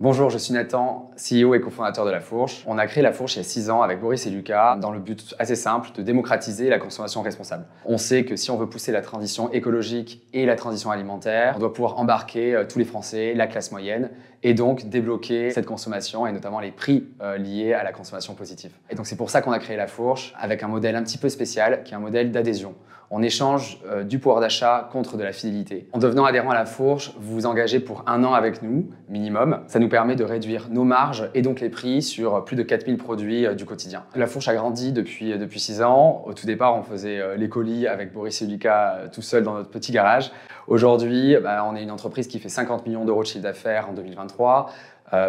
Bonjour, je suis Nathan, CEO et cofondateur de La Fourche. On a créé La Fourche il y a 6 ans avec Boris et Lucas dans le but assez simple de démocratiser la consommation responsable. On sait que si on veut pousser la transition écologique et la transition alimentaire, on doit pouvoir embarquer tous les Français, la classe moyenne, et donc débloquer cette consommation et notamment les prix liés à la consommation positive. Et donc c'est pour ça qu'on a créé La Fourche avec un modèle un petit peu spécial qui est un modèle d'adhésion. On échange du pouvoir d'achat contre de la fidélité. En devenant adhérent à La Fourche, vous vous engagez pour 1 an avec nous, minimum. Ça nous permet de réduire nos marges et donc les prix sur plus de 4000 produits du quotidien. La Fourche a grandi depuis 6 ans. Au tout départ, on faisait les colis avec Boris et Lucas tout seul dans notre petit garage. Aujourd'hui, on est une entreprise qui fait 50 millions d'euros de chiffre d'affaires en 2023.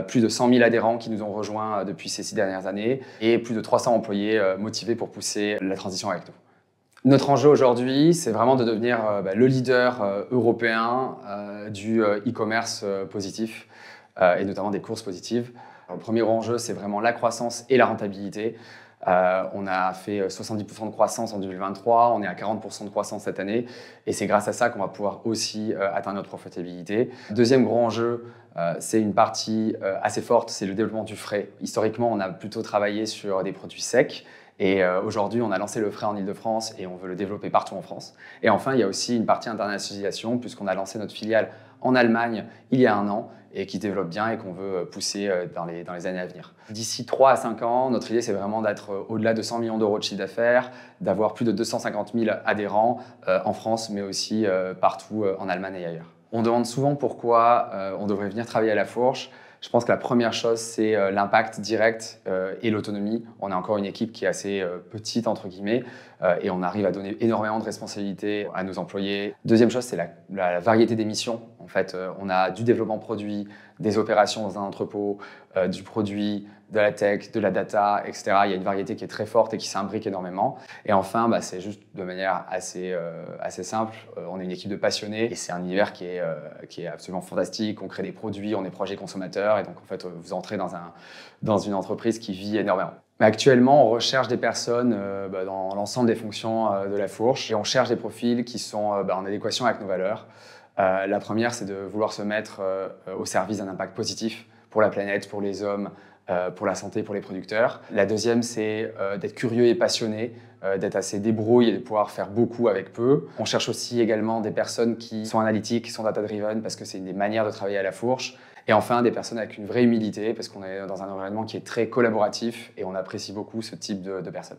Plus de 100 000 adhérents qui nous ont rejoints depuis ces 6 dernières années et plus de 300 employés motivés pour pousser la transition avec nous. Notre enjeu aujourd'hui, c'est vraiment de devenir le leader européen du e-commerce positif et notamment des courses positives. Le premier enjeu, c'est vraiment la croissance et la rentabilité. On a fait 70% de croissance en 2023, on est à 40% de croissance cette année et c'est grâce à ça qu'on va pouvoir aussi atteindre notre profitabilité. Deuxième gros enjeu, c'est une partie assez forte, c'est le développement du frais. Historiquement, on a plutôt travaillé sur des produits secs. Et aujourd'hui, on a lancé le frais en Île-de-France et on veut le développer partout en France. Et enfin, il y a aussi une partie internationalisation puisqu'on a lancé notre filiale en Allemagne il y a 1 an et qui développe bien et qu'on veut pousser dans les années à venir. D'ici 3 à 5 ans, notre idée, c'est vraiment d'être au-delà de 100 millions d'euros de chiffre d'affaires, d'avoir plus de 250 000 adhérents en France, mais aussi partout en Allemagne et ailleurs. On demande souvent pourquoi on devrait venir travailler à La Fourche. Je pense que la première chose, c'est l'impact direct et l'autonomie. On a encore une équipe qui est assez petite, entre guillemets, et on arrive à donner énormément de responsabilités à nos employés. Deuxième chose, c'est la variété des missions. En fait, on a du développement produit, des opérations dans un entrepôt, du produit, de la tech, de la data, etc. Il y a une variété qui est très forte et qui s'imbrique énormément. Et enfin, c'est juste de manière assez simple. On est une équipe de passionnés et c'est un univers qui est absolument fantastique. On crée des produits, on est projet consommateur et donc en fait, vous entrez dans une entreprise qui vit énormément. Mais actuellement, on recherche des personnes dans l'ensemble des fonctions de La Fourche et on cherche des profils qui sont en adéquation avec nos valeurs. La première, c'est de vouloir se mettre au service d'un impact positif pour la planète, pour les hommes, pour la santé, pour les producteurs. La deuxième, c'est d'être curieux et passionné, d'être assez débrouille et de pouvoir faire beaucoup avec peu. On cherche aussi également des personnes qui sont analytiques, qui sont data-driven, parce que c'est une des manières de travailler à La Fourche. Et enfin, des personnes avec une vraie humilité, parce qu'on est dans un environnement qui est très collaboratif et on apprécie beaucoup ce type de personnes.